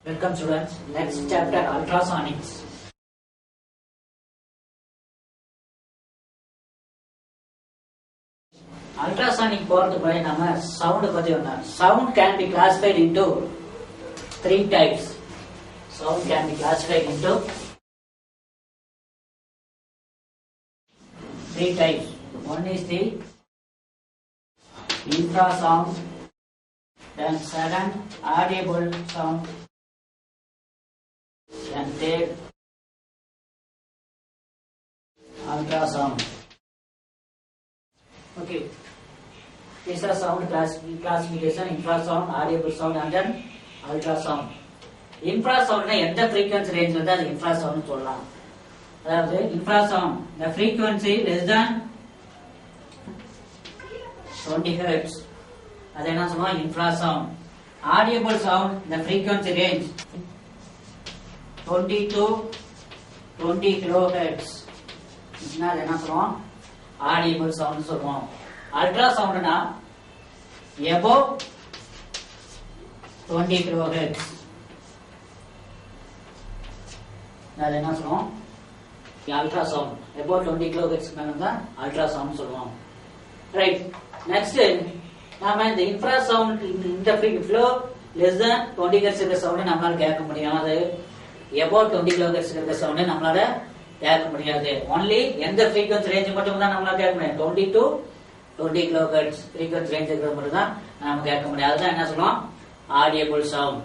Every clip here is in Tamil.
Welcome students. Next chapter ultrasonics. Ultrasonic போறது பை நம்ம sound பத்தி வந்தோம். Sound can be classified into three types. Sound can be classified into three types. One is the infrasound, then sudden audible sound, and third ultrasound. Okay, these are sound classification: infrasound, audible sound, and then ultrasound. Infrasound na எந்த frequency range வந்து அது infrasound சொல்லலாம். அதாவது infrasound the frequency less than 20 Hz. அது என்ன சொல்லுவோம் infrasound. Audible sound the frequency range 20 to 20 kHz. இதுனா என்ன சொல்லுவோம் audible sound சொல்லுவோம். Ultrasound na above 20 kHz. அது என்ன சொல்லுவோம் ultrasound above 20 kHz மேல ultrasound சொல்லுவோம். ரைட், நெக்ஸ்ட் நாம இந்த இன்ஃப்ராசவுண்ட் இந்த ஃப்ளோ லெஸ் than 20 Hz இருக்கிற சவுண்ட் நம்மளால கேட்க முடியும். அது above 20 kHz இருக்கிற சவுண்ட் நம்மளால கேட்க முடியாது. ஒன்லி எந்த ஃப்ரீக்வன்சி ரேஞ்ச் மட்டும் தான் நம்மளால கேட்க முடியும். 20 to 20 kHz ஃப்ரீக்வன்சி ரேஞ்ச் இருக்கிற மட்டும் தான் நாம கேட்க முடியும். அதுதான் என்ன சொல்லுவோம் audible sound.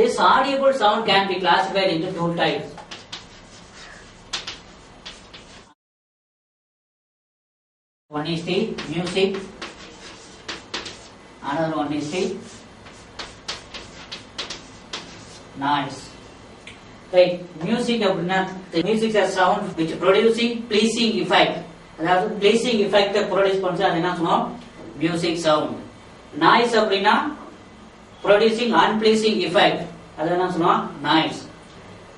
This audible sound can be classified into two types. One is the music, another one is the noise. Right, music அப்படினா the music is a sound which producing pleasing effect. அதாவது pleasing effect ப்ரொடியூஸ் பண்ணுது, அது என்ன சொல்லுவோம் music sound. noise அப்படினா producing unpleasing effect, அது என்ன சொல்லுவோம் noise.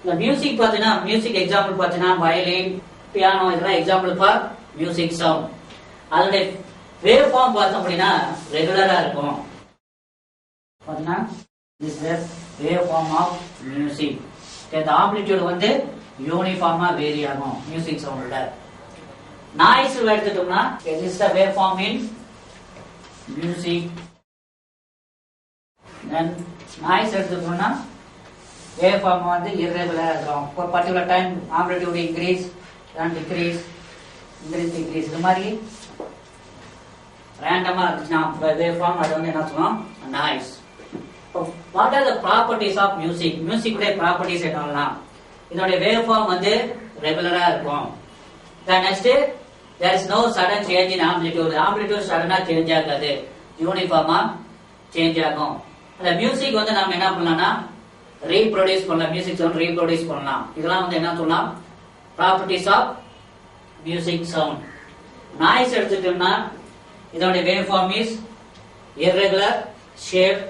இந்த மியூசிக் பார்த்தீங்கன்னா மியூசிக் எக்ஸாம்பிள் பார்த்தீங்கன்னா வயலின், பியானோ இதெல்லாம் எக்ஸாம்பிள் ஃபார் மியூசிக் சவுண்ட். அதோட வேவ் ஃபார்ம் பார்த்தோம் அப்படின்னா ரெகுலரா இருக்கும். பார்த்தீங்கன்னா this is wave form of music. இந்த ஆம்ப்ளிட்யூட் வந்து யூனிஃபார்மா வேரி ஆகும் மியூசிக் சவுண்ட்ல. நாய்ஸ் எடுத்துட்டோம்னா this is the wave form in music. then noise எடுத்துட்டோம்னா wave form வந்து irregular இருக்கும். for particular time amplitude increase and decrease இது மாதிரி ரேண்டமா இருந்துச்சுன்னா wave form அது வந்து என்ன சொல்லுவோம் noise. What are the properties of music? Music உடைய ப்ராப்பர்ட்டிஸ் என்னலாம்? இதோட வேவ் ஃபார்ம் வந்து ரெகுலரா இருக்கும். then next there is no sudden change in amplitude. amplitude சடனா சேஞ்ச் ஆகாது, யூனிஃபார்மா சேஞ்ச் ஆகும். அந்த மியூசிக் வந்து நாம என்ன பண்ணலாம்னா ரீப்ரொடியூஸ் பண்ணலாம், மியூசிக் சவுண்ட் ரீப்ரொடியூஸ் பண்ணலாம். இதெல்லாம் வந்து என்ன சொல்லலாம் properties of music sound. Noise எடுத்துட்டோம்னா இதோட wave form is irregular shape,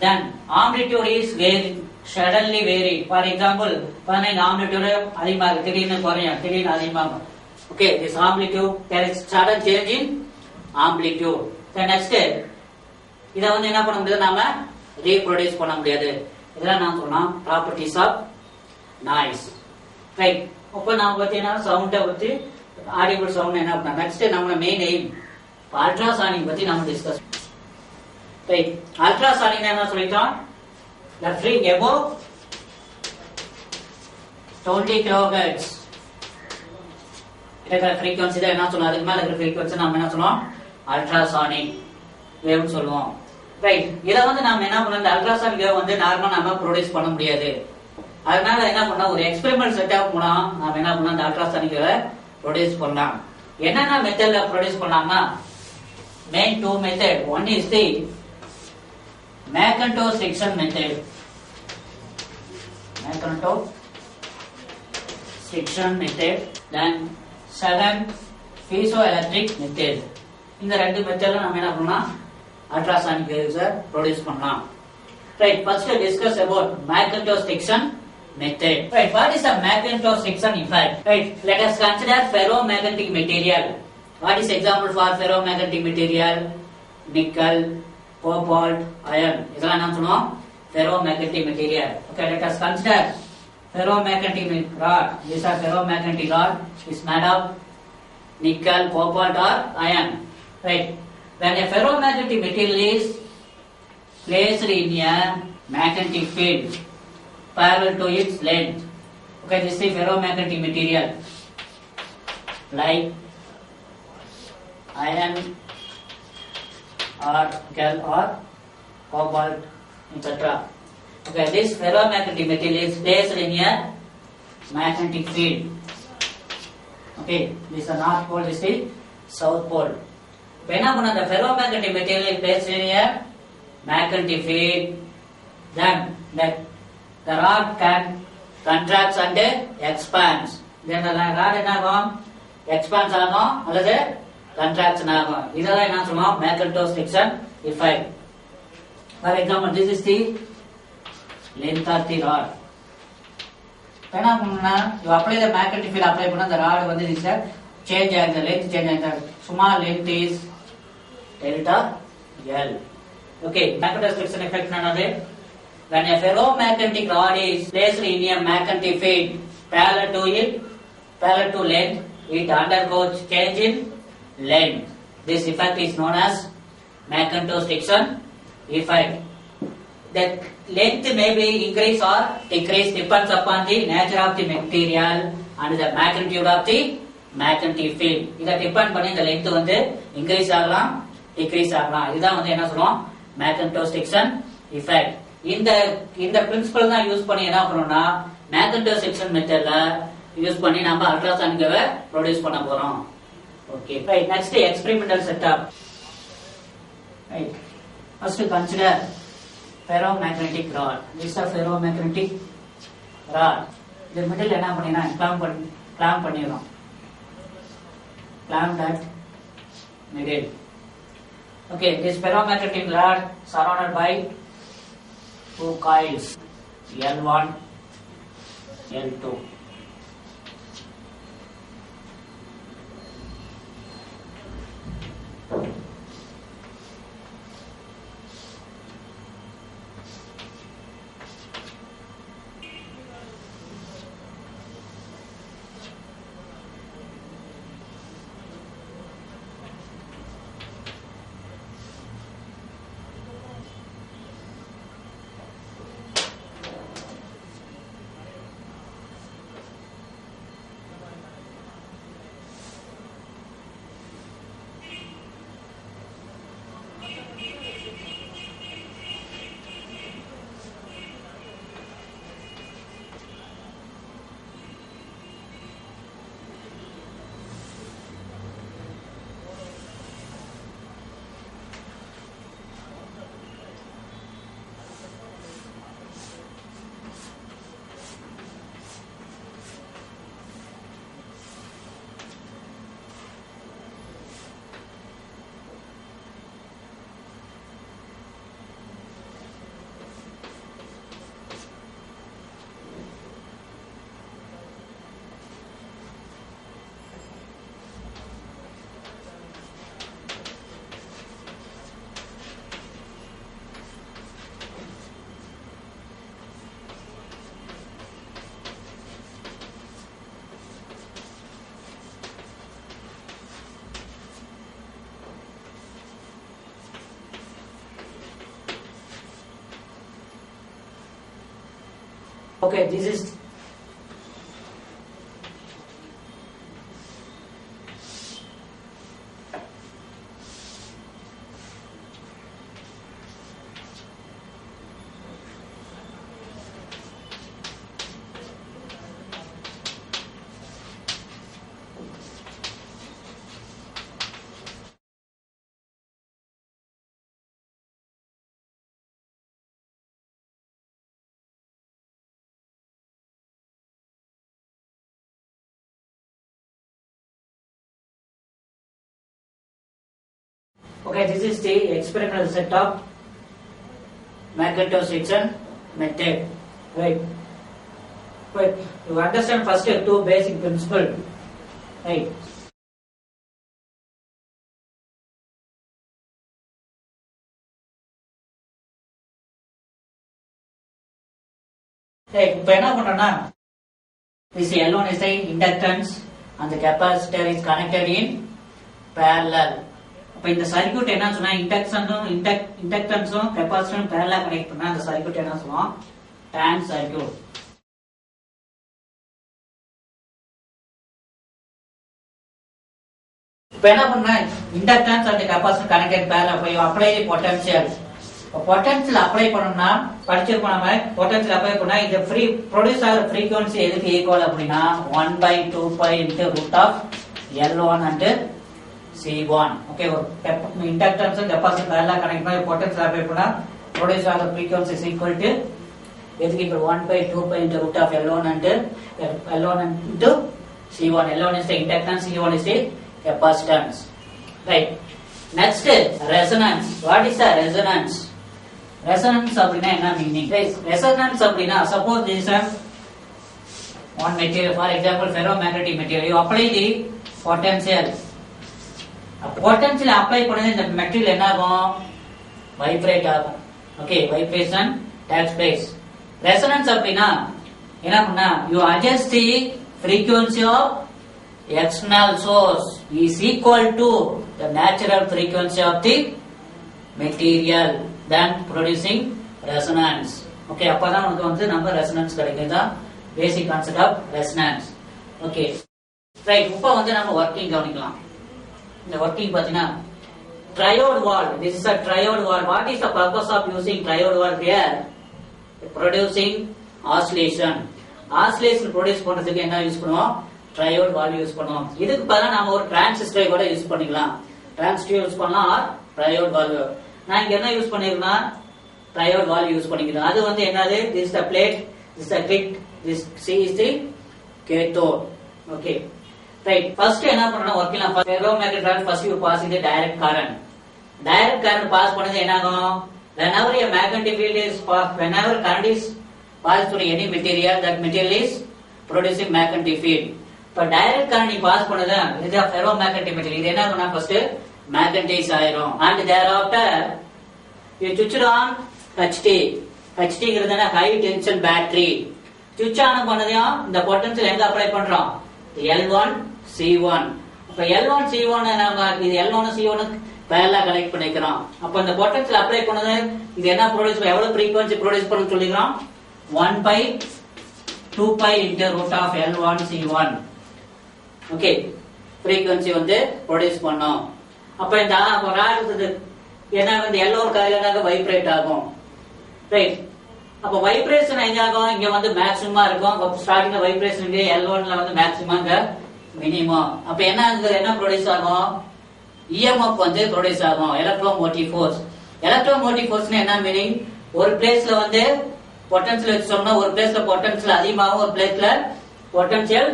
then amplitude is very suddenly vary. for example பாருங்க amplitude அதிகமா இருக்கு, திடீர்னு குறையும், திடீர்னு அதிகமாகும். okay, this amplitude there is sudden change in amplitude. then next இத வந்து என்ன பண்ண முடியாது, நாம ரீப்ரொடியூஸ் பண்ண முடியாது. இதெல்லாம் நான் சொல்லலாம் ப்ராப்பர்ட்டிஸ் ஆஃப் நாய்ஸ். ரைட், இப்போ நாம பார்த்தீங்கன்னா சவுண்டை பத்தி ஆடிபிள் சவுண்ட் என்ன பண்ணலாம். நெக்ஸ்ட் நம்ம மெயின் எய்ம் அல்ட்ராசானிக் பத்தி நம்ம டிஸ்கஸ். ரைட், அல்ட்ராசானிக் என்ன சொல்லிட்டோம், the free above 20 kHz இருக்கிற ஃப்ரீக்வன்சி தான் என்ன சொல்லுவோம், அதுக்கு மேல இருக்கிற ஃப்ரீக்வன்சி நம்ம என்ன சொல்லுவோம் அல்ட்ராசானிக் வேவ்னு சொல்லுவோம். ரைட், இத வந்து நாம என்ன பண்ணோம், இந்த அல்ட்ராசானிக் வேவ் வந்து நார்மலா நம்ம ப்ரொடியூஸ் பண்ண முடியாது. அதனால என்ன பண்ணா ஒரு எக்ஸ்பெரிமெண்ட் செட்டப் மூலம் நாம என்ன பண்ணோம் இந்த அல்ட்ராசானிக் வேவ் ப்ரொடியூஸ் பண்ணலாம். என்னென்ன மெத்தட்ல ப்ரொடியூஸ் பண்ணலாம்னா main two method. One is the Macintosh section method. Macintosh section method. Then second piezoelectric method. இந்த ரெண்டு மெத்தட்ல நம்ம என்ன பண்ணலாம் அல்ட்ராசானிக் வேவ்ஸ் ப்ரொடியூஸ் பண்ணலாம். Right, first discuss about Macintosh section method. Right, what is a Macintosh section effect? Right, let us consider ferromagnetic material. What is example for ferromagnetic material? Nickel, cobalt, iron. இதெல்லாம் என்ன சொல்லுவோம் ferromagnetic material. Okay, let us consider ferromagnetic rod. These are ferromagnetic rod is made of nickel, cobalt or iron. Right. When a ferromagnetic material is placed in a magnetic field parallel to its length. Okay, this is ferromagnetic material like iron or nickel or cobalt, etc. Okay, this ferromagnetic material is placed in a magnetic field. Okay, this is the north pole, this is south pole. When the ferromagnetic material is placed in a magnetic field, then the rod can contracts and expands. Then the rod expands or contracts. This is the magnetostriction effect. For example, this is the length of the rod. When you apply the magnetic field, apply the rod is change the length, change the small length is delta L. Okay, magnetostriction effect another. When a ferromagnetic rod is placed in a magnetic field parallel to length, it undergoes change in length. This effect is known as magnetostriction effect. The length may be increase or decrease depends upon the nature of the material and the magnitude of the magnetic field. This depend on the length increase or decrease. This is magnetostriction effect. In the principle தான் யூஸ் பண்ணி என்ன பண்ணோம்னா magnetostriction method யூஸ் பண்ணி நம்ம அல்ட்ராசவுண்ட் ப்ரொடியூஸ் பண்ண போறோம். Okay, right. Next experimental setup. Right. First consider ferromagnetic rod. This is a ferromagnetic rod. இந்த மிடில் என்ன பண்ணினா clamp பண்ணிரோம். Clamp that middle. Okay, this ferromagnetic rod surrounded by two coils L1, L2. Okay, this is okay, this is the experimental setup magnetostriction method. Right. But you understand first two basic principles. Right. இப்ப என்ன பண்றோம்னா this L1 is the inductance and the capacitor is connected in parallel. அப்ப இந்த சர்க்யூட் என்ன சொன்னா இண்டக்டன்ஸும் கெபாசிட்டரும் parallel கனெக்ட் பண்ணா அந்த சர்க்யூட் என்ன சொல்லுவோம் tan சர்க்யூட். இப்ப என்ன பண்ணா inductance and capacitor connected parallel அப்ப apply the potential. Potential apply பண்ணோம்னா படிச்சிருப்போம் நம்ம பொட்டன்ஷியல் அப்ளை பண்ணா இந்த ஃப்ரீ ப்ரொடியூஸ் ஆகிற ஃப்ரீக்வன்சி எதுக்கு ஈக்குவல் அப்படின்னா 1/2π × √L1 and C1. Okay inductance capacitor எல்லாம் கனெக்ட் பண்ணி பொட்டன்ஷியல் அப்ளை பண்ணா ப்ரொடியூஸ் ஆகிற ஃப்ரீக்வன்சி இஸ் ஈக்குவல் டு எதுக்கு இப்போ 1/2π × √L1 and C1. L1 is the inductance, C1 is the capacitance. Right. Next, resonance. What is the resonance? Resonance அப்படினா என்ன மீனிங்? Resonance அப்படினா suppose this is one material, for example ferromagnetic material. You apply the potential. Potential apply பண்ணது இந்த மெட்டீரியல் என்ன ஆகும்? வைப்ரேட் ஆகும். Okay, vibration takes place. Resonance அப்படினா என்ன பண்ணா you adjust the frequency of external source is equal to the natural frequency of the material then producing resonance. Okay, அப்பதான் நமக்கு வந்து நம்ம resonance கிடைக்குதா basic concept of resonance. Okay, right. இப்போ வந்து நம்ம working கவனிக்கலாம். இந்த working பாத்தீங்கன்னா triode valve. This is a triode valve. What is the purpose of using triode valve here? Producing oscillation. Oscillation produce பண்றதுக்கு என்ன யூஸ் பண்ணுவோம்? triode valve யூஸ் பண்ணுவோம். இதுக்கு பதிலா நாம ஒரு டிரான்சிஸ்டரை கூட யூஸ் பண்ணிக்கலாம். டிரான்சிஸ்டர் யூஸ் பண்ணலாம் ஆர் triode valve. நான் இங்க என்ன யூஸ் பண்ணிருக்கேன்னா triode valve யூஸ் பண்ணிக்கிறேன். அது வந்து என்னது? This is the plate, this is the grid, this C is the cathode. Okay, right. First என்ன பண்ணனும் working ferromagnetic current first you pass in the direct current. Direct current pass பண்ணது என்ன ஆகும்? Whenever a magnetic field is passed, whenever current is passed through any material, that material is producing magnetic field. இப்ப டைரக்ட் கரண்ட் நீ பாஸ் பண்ணது இது ferromagnetic material. இது என்ன ஆகும்னா ஃபர்ஸ்ட் மேக்னடைஸ் ஆயிரும் and thereafter you switch on HT. HTங்கிறது என்ன ஹை டென்ஷன் பேட்டரி. ஸ்விட்ச் ஆன் பண்ணதையும் இந்த பொட்டன்ஷியல் எங்க அப்ளை பண்றோம்? L1 C1. அப்ப L1 C1 என்ன இது L1 C1 பேரலா கனெக்ட் பண்ணிக்கிறோம். அப்ப இந்த பொட்டன்ஷியல் அப்ளை பண்ணது இது என்ன ப்ரொடியூஸ் எவ்வளவு ஃப்ரீக்வன்சி ப்ரொடியூஸ் பண்ணனும் சொல்லிக்கிறோம் 1/2π × √L1 C1. ஓகே ஃப்ரீக்வன்சி வந்து ப்ரொடியூஸ் பண்ணோம். அப்ப இந்த ராடு என்ன வந்து L1 காயிலாக வைப்ரேட் ஆகும். ரைட். அப்ப வைப்ரேஷன் எங்க ஆகும்? இங்க வந்து மேக்ஸிமமா இருக்கும். ஸ்டார்டிங்ல வைப்ரேஷன் இங்க L1ல வந்து மேக்ஸிமம் இங்க மினிமம். அப்ப என்ன ப்ரொடியூஸ் ஆகும்? EMF வந்து ப்ரொடியூஸ் ஆகும். Electromotive force. எலக்ட்ரோமோட்டிவ் ஃபோர்ஸ்னா என்ன மீனிங்? ஒரு பிளேஸ்ல வந்து பொட்டன்ஷியல் வச்சோம்னா ஒரு பிளேஸ்ல பொட்டன்ஷியல் அதிகமாகும், ஒரு பிளேஸ்ல பொட்டன்ஷியல்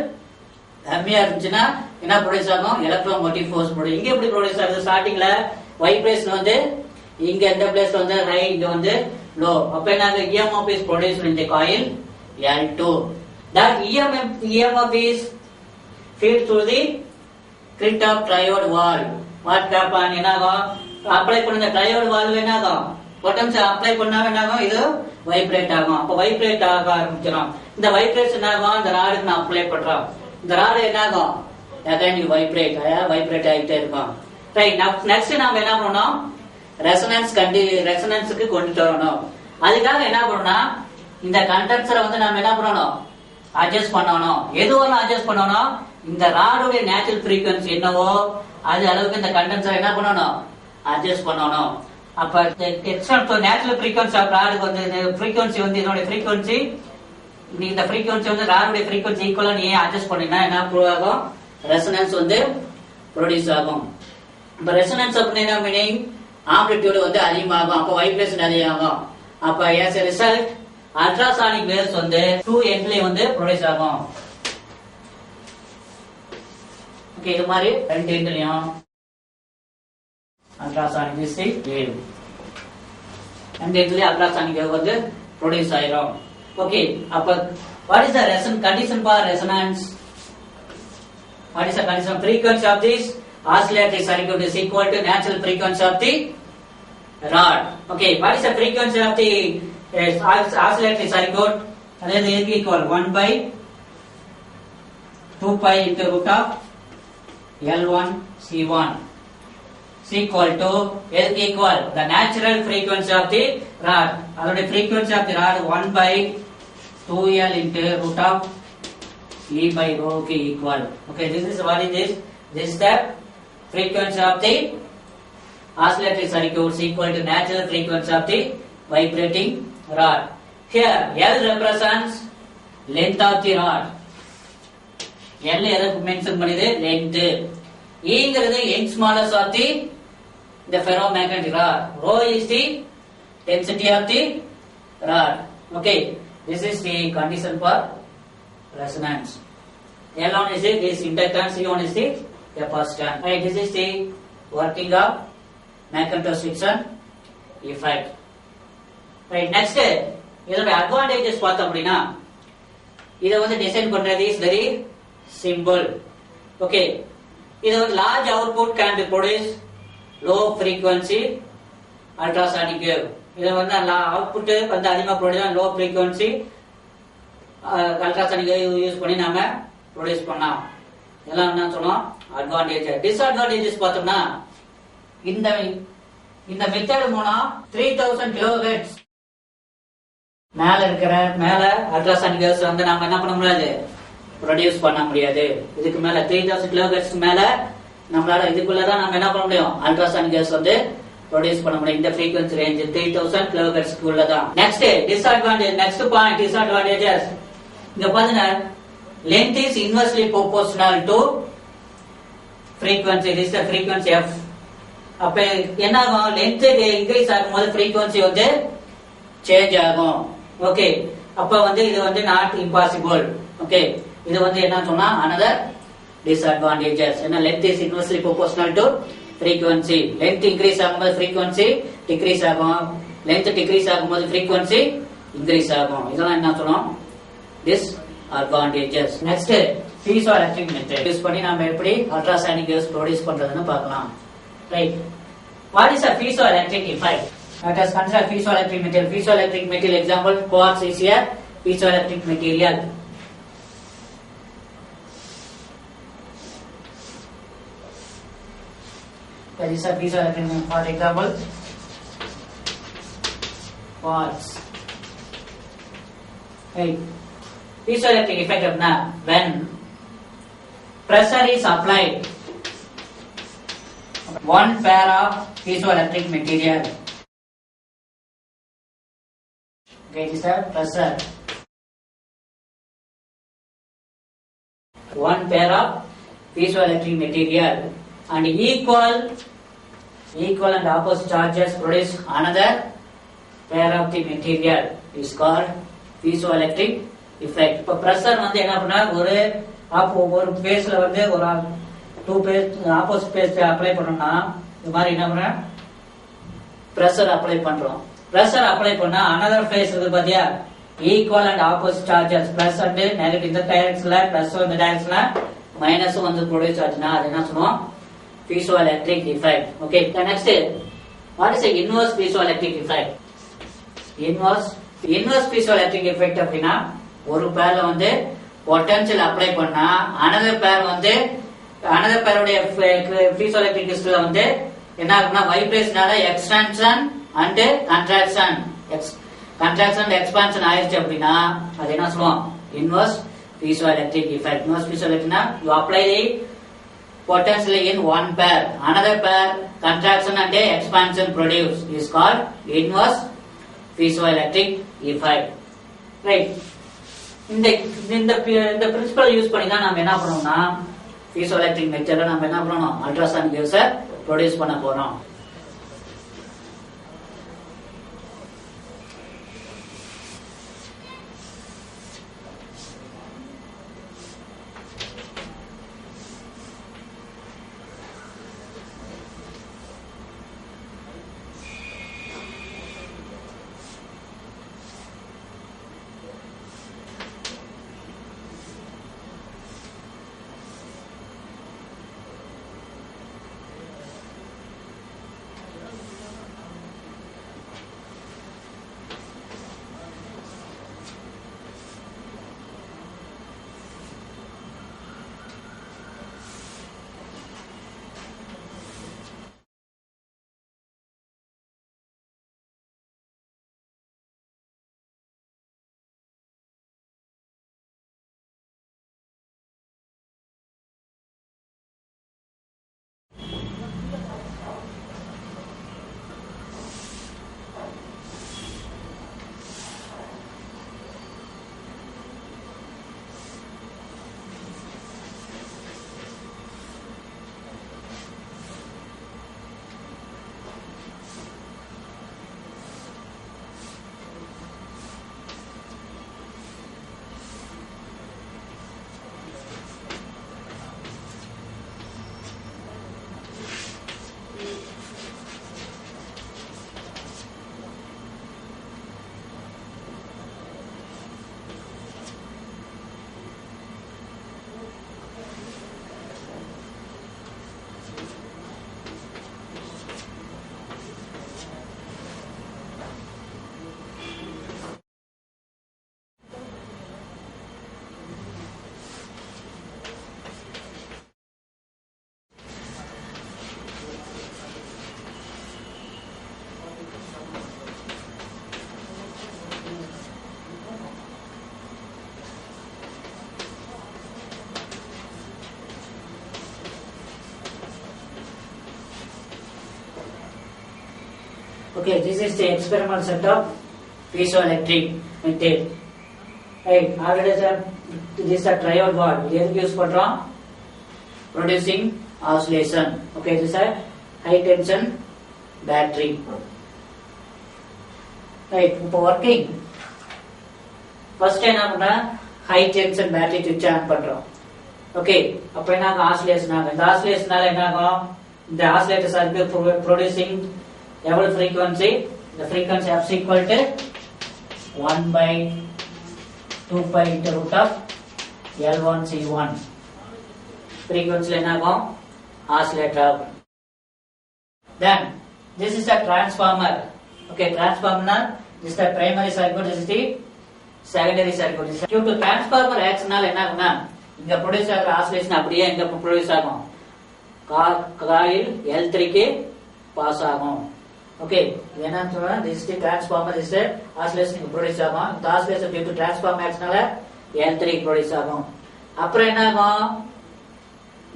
கம்மியா இருந்துச்சுன்னா என்ன ப்ரொடியூஸ் ஆகும்? Electromotive force produce. இங்க எப்படி ப்ரொடியூஸ் ஆகுது? ஸ்டார்டிங்ல வைப்ரேஷன் வந்து இங்க எந்த பிளேஸ்ல வந்து ஹை, இங்க வந்து லோ. அப்ப என்ன ஆகுது? EMF is produced in the coil L2. That EMF is fed through the grid of triode valve. What happen? என்ன ஆகும்? அப்ளை பண்ண triode valve என்ன ஆகும்? பொட்டன்ஷியல் அப்ளை பண்ணா என்ன ஆகும்? இது வைப்ரேட் ஆகும். அப்ப வைப்ரேட் ஆக ஆரம்பிக்கிறோம். இந்த வைப்ரேஷன் ஆகும் இந்த ராடுக்கு நான் அப்ளை பண்றோம். இந்த ராடு என்ன ஆகும்? again you vibrate ஆகிட்டே இருக்கும். ரைட். நெக்ஸ்ட் நாம என்ன பண்ணணும்? ரெசனன்ஸ்க்கு கொண்டு வரணும். அதுக்காக என்ன பண்ணணும்னா இந்த கண்டன்சரை வந்து நாம என்ன பண்ணணும்? அட்ஜஸ்ட் பண்ணணும். எது வரணும் அட்ஜஸ்ட் பண்ணணும்? இந்த ராடுடைய நேச்சுரல் ஃப்ரீக்வன்சி என்னவோ அது அளவுக்கு இந்த கண்டன்சரை என்ன பண்ணணும்? அட்ஜஸ்ட் பண்ணணும். அப்ப எக்ஸ்ட்ரா நேச்சுரல் ஃப்ரீக்வன்சி ஆஃப் ராடுக்கு வந்து ஃப்ரீக்வன்சி வந்து இதோட ஃப்ரீக்வன்சி இந்த ஃப்ரீக்வன்சி வந்து ராடுடைய ஃப்ரீக்வன்சி ஈக்குவலா நீ அட்ஜஸ்ட் பண்ணினா என்ன ஆகும்? ரெசனன்ஸ் வந்து ப்ரொடியூஸ் ஆகும். இப்ப ரெசனன்ஸ் அப்படின்னா என்ன மீனிங்? ஆம்ப்ளிடியூட் வந்து அதிகமாகும். அப்ப வைப்ரேஷன் அதிகமாகும். அப்ப as a result ultrasonic waves வந்து 2 எண்ட்ல வந்து ப்ரொடியூஸ் ஆகும். ஓகே, இது மாதிரி 2 எண்ட்லயும் அல்ட்ராசானிக் வேவ் 2 எண்ட்லயும் அல்ட்ராசானிக் வேவ் வந்து ப்ரொடியூஸ் ஆயிரும். ஓகே, அப்ப what is the condition for resonance? What is the condition? Frequency of this oscillatory circuit is equal to natural frequency of the rod. Okay, what is the frequency of the oscillatory circuit? அதாவது எதுக்கு equal 1 by 2 pi into root of L1 C1 is equal to எதுக்கு equal the natural frequency of the rod. அதோட frequency of the rod 1 by 2L into root of E by rho க்கு equal. Okay, this is what is this? This is the frequency of the oscillatory circuit is equal to natural frequency of the vibrating rod. Here L represents length of the rod. L எதற்கு மென்ஷன் பண்ணுது length. E ங்கிறது young's modulus of the ferromagnetic rod. Rho is the density of the rod. Okay, this is the condition for resonance. L1 is this inductance, C1 is the capacitance. Right, this is the working of Macintosh friction effect. Right, next இதோட advantages பார்த்தோம் அப்படின்னா இதை வந்து டிசைன் பண்றது is very simple. Okay, இது ஒரு large output can be produced low frequency ultrasonic wave. இது வந்து அவுட்புட் வந்து அதிகமாக produce low frequency ultrasonic use பண்ணி நாம ப்ரொடியூஸ் பண்ணலாம். இதெல்லாம் என்ன சொன்னோம் அட்வான்டேஜ். டிஸ்அட்வான்டேஜஸ் பார்த்தோம்னா இந்த மெத்தட் மூலம் 3000 கிலோஹெர்ட்ஸ் மேல அல்ட்ராசானிக் வேவ்ஸ் வந்து நாம என்ன பண்ண முடியாது ப்ரொடியூஸ் பண்ண முடியாது. இதுக்கு மேல 3000 கிலோஹெர்ட்ஸ் மேல நம்மளால இதுக்குள்ளதான் நம்ம என்ன பண்ண முடியும் அல்ட்ராசானிக் வேவ்ஸ் வந்து ப்ரொடியூஸ் பண்ண முடியும். இந்த ஃப்ரீக்வன்சி ரேஞ்ச் 3000 கிலோஹெர்ட்ஸ்க்கு உள்ளதான். Next disadvantage. Next point disadvantages. இங்க பாருங்க length is inversely proportional to frequency. This is the frequency f. அப்ப என்ன ஆகும் length இன்கிரீஸ் ஆகும்போது frequency வந்து சேஞ்ச் ஆகும். ஓகே, அப்ப வந்து இது வந்து நாட் இம்பாசிபிள். ஓகே, இது வந்து என்ன சொன்னா another disadvantages. என்ன length is inversely proportional to frequency. length increase ஆகும்போது frequency decrease ஆகும். length decrease ஆகும்போது frequency increase ஆகும். இதெல்லாம் என்ன சொன்னோம் disadvantages. Next piezoelectric method use பண்ணி நாம எப்படி அல்ட்ராசானிக் வேவ்ஸ் ப்ரொடியூஸ் பண்றதுன்னு பார்க்கலாம். Right, what is a piezoelectric effect? Let us consider piezoelectric material. Piezoelectric material example quartz is a piezoelectric material. That is a piezoelectric material. For example quartz. Right, piezoelectric effect of when pressure is applied one pair of piezoelectric material. Okay, this is the pressure. One pair of piezoelectric material and equal and opposite charges produce another pair of the material is called piezoelectric effect. இப்போ பிரஷர் வந்து என்ன பண்ணா ஒரு பேஸ்ல வந்து ஒரு 2 பேஸ் ஆப்போசிட் பேஸ் அப்ளை பண்ணோம்னா இது மாதிரி என்ன பண்ண பிரஷர் அப்ளை பண்றோம். பிரஷர் அப்ளை பண்ணா அனதர் பேஸ் இருக்கு பாத்தியா equal and opposite charges plus and negative இந்த டைரக்ஷன்ல பிளஸ் இந்த டைரக்ஷன்ல மைனஸ் வந்து ப்ரொடியூஸ் ஆச்சுன்னா அது என்ன சொல்லுவோம் piezoelectric effect. Okay, the next what is the inverse piezoelectric effect? Inverse piezoelectric effect அப்படின்னா ஒரு பேர்ல வந்து பொட்டன்ஷியல் அப்ளை பண்ணா another பேருடைய piezoelectric crystal வந்து என்ன ஆகும்னா வைப்ரேஷனால extension and contraction and expansion ஆயிடுச்சு அப்படின்னா அது என்ன சொல்லுவோம் inverse piezoelectric effect. Inverse piezoelectric you apply the potential in one pair, another pair contraction and expansion produce is called inverse piezoelectric effect. Right, இந்த பிரின்சிபல் யூஸ் பண்ணி தான் நாம என்ன பண்ணோம்னா piezoelectric மெத்தட்ல நாம என்ன பண்ணணும் அல்ட்ராசானிக் வேவ்ஸ் ப்ரொடியூஸ் பண்ண போறோம். Okay, this is the experimental setup piezoelectric method. Right, already sir, this is a triode word. இது எதுக்கு யூஸ் பண்றோம்? Producing oscillation. Okay, this is a high tension battery. Right, இப்போ working. First என்ன பண்றோம்? High tension battery switch on பண்றோம். Okay, அப்ப என்ன ஆகும்? Oscillation ஆகும். இந்த oscillationனால என்ன ஆகும்? இந்த oscillators are producing level frequency. The frequency f is equal to 1 by 2 pi into root of L1 C1. Frequency என்ன ஆகும்? Oscillator. Then this is a transformer. Okay, transformer. This is the primary circuit. This is the secondary circuit. Due to transformer action நால என்ன ஆகும்னா இங்க ப்ரொடியூஸ் ஆகிற ஆசிலேஷன் அப்படியே இங்க ப்ரொடியூஸ் ஆகும். காயில் L3 க்கு பாஸ் ஆகும். ஓகே, இது என்ன சொல்றா? this is the transformer. This is the oscillation produce ஆகும். இந்த oscillation due to transformer actionனால L3 ப்ரொடியூஸ் ஆகும். அப்புறம் என்ன ஆகும்?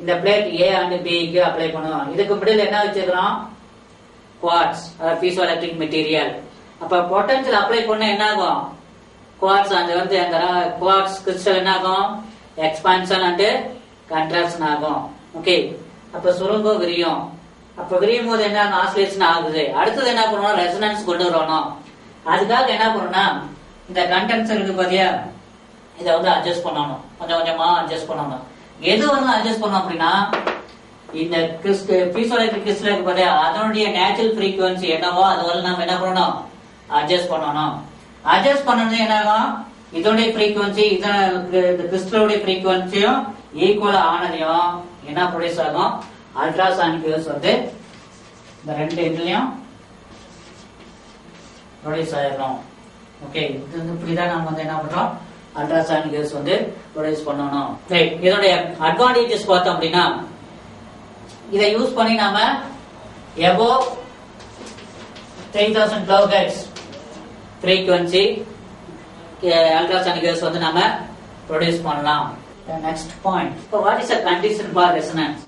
இந்த பிளேட் A and B க்கு அப்ளை பண்ணுவோம். இதுக்கு மிடில் என்ன வச்சிருக்கோம்? Quartz piezoelectric material. அப்ப பொட்டன்ஷியல் அப்ளை பண்ண என்ன ஆகும்? குவார்ட்ஸ் அந்த வந்து அந்த குவார்ட்ஸ் கிறிஸ்டல் என்ன ஆகும்? எக்ஸ்பான்ஷன் அண்ட் கன்ட்ராக்ஷன் ஆகும். ஓகே, அப்ப சுருங்கும் விரியும். அப்ப விரியும் போது என்ன ஆசிலேஷன் ஆகுது. அடுத்தது என்ன பண்ணணும்? ரெசனன்ஸ் கொண்டு வரணும். அதுக்காக என்ன பண்ணணும்னா இந்த கண்டென்சர் இருக்கு பாத்தியா, இதை வந்து அட்ஜஸ்ட் பண்ணணும். கொஞ்சம் கொஞ்சமா அட்ஜஸ்ட் பண்ணணும். எது வந்து அட்ஜஸ்ட் பண்ணணும் அப்படின்னா இந்த பீசோஎலக்ட்ரிக் கிறிஸ்டல் இருக்கு பாத்தியா, அதனுடைய நேச்சுரல் ஃப்ரீக்வன்சி என்னவோ அது வந்து நம்ம என்ன பண்ணணும்? அட்ஜஸ்ட் பண்ணணும். அட்ஜஸ்ட் பண்ணது என்ன ஆகும்? இதோடைய ஃப்ரீக்வன்சி இந்த கிறிஸ்டலுடைய ஃப்ரீக்வன்சியும் ஈக்குவலா ஆனதையும் என்ன ப்ரொடியூஸ் ஆகும்? அல்ட்ராசானிக் வேவ்ஸ் வந்து இந்த ரெண்டு இதுலயும் ப்ரொடியூஸ் ஆயிடும். ஓகே, இப்படிதான் நம்ம வந்து என்ன பண்றோம்? அல்ட்ராசானிக் வேவ்ஸ் வந்து ப்ரொடியூஸ் பண்ணணும். இதோடைய அட்வான்டேஜஸ் பார்த்தோம் அப்படின்னா இதை யூஸ் பண்ணி நாம above 3000 kHz frequency ultrasonic waves வந்து நாம ப்ரொடியூஸ் பண்ணலாம். Next point. So what is the condition for resonance?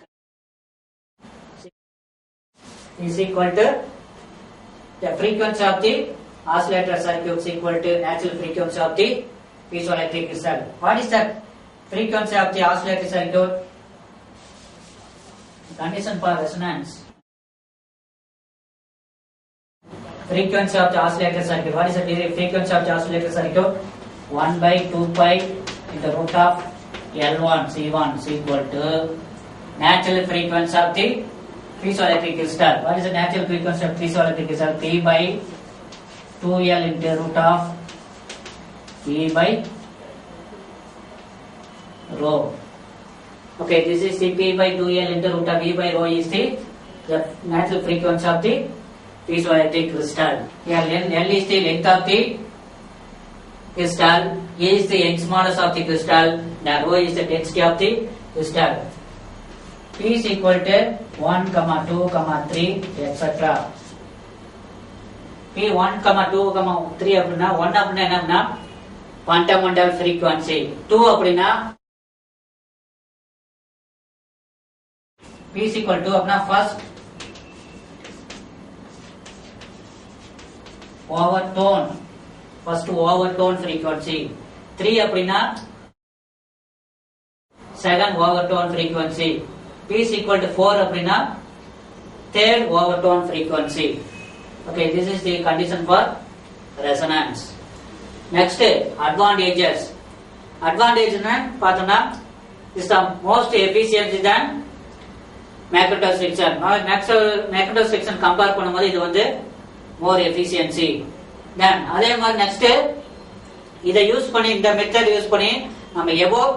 Is equal to the frequency of the oscillator circuit is equal to natural frequency of the piezoelectric crystal. What is the frequency of the oscillator circuit? Condition for resonance. Frequency of the oscillator circuit. What is the frequency of the oscillator circuit? 1 by 2 pi into root of L1 C1 is equal to natural frequency of the piezoelectric crystal. What is the natural frequency of piezoelectric crystal? P by 2L into root of E by rho. Okay, this is P by 2L into root of E by rho is the natural frequency of the piezoelectric crystal. Here L is the length of the crystal, A is the Young's modulus of the crystal, and rho is the density of the crystal. P is equal to 1, 2, 3, etc. P 1, 2, 3 அப்படின்னா 1 அப்படின்னா என்னன்னா ஃபண்டமெண்டல் ஃப்ரீக்வன்சி, 2 அப்படின்னா P is equal to அப்படின்னா first overtone, first overtone frequency, 3 அப்படின்னா second overtone frequency, P is equal to 4 அப்படின்னா third overtone frequency. Okay, this is the condition for resonance. Next, advantages. Advantage na பார்த்தோம்னா is the most efficient than magnetized section. Magnetized section compare பண்ணும்போது இது வந்து more efficiency. Then அதே மாதிரி next இதை யூஸ் பண்ணி இந்த மெத்தட் யூஸ் பண்ணி நம்ம above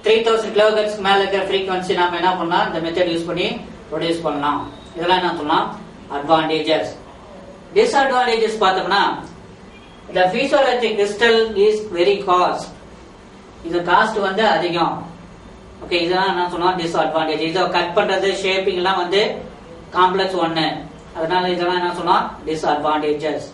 3000 kHz மேல இருக்கிற frequency நாம என்ன பண்ணலாம்? இந்த மெத்தட் யூஸ் பண்ணி ப்ரொடியூஸ் பண்ணலாம். இதெல்லாம் என்ன சொல்லலாம்? அட்வான்டேஜஸ். டிஸ்அட்வான்டேஜஸ் பார்த்தோம்னா the piezoelectric crystal is very cost. இது காஸ்ட் வந்து அதிகம். ஓகே, இதெல்லாம் என்ன சொல்லலாம்? டிஸ்அட்வான்டேஜ். இதை கட் பண்றது ஷேப்பிங் எல்லாம் வந்து காம்ப்ளெக்ஸ் ஒன்னு, அதனால இதெல்லாம் என்ன சொல்லலாம்? டிஸ்அட்வான்டேஜஸ்.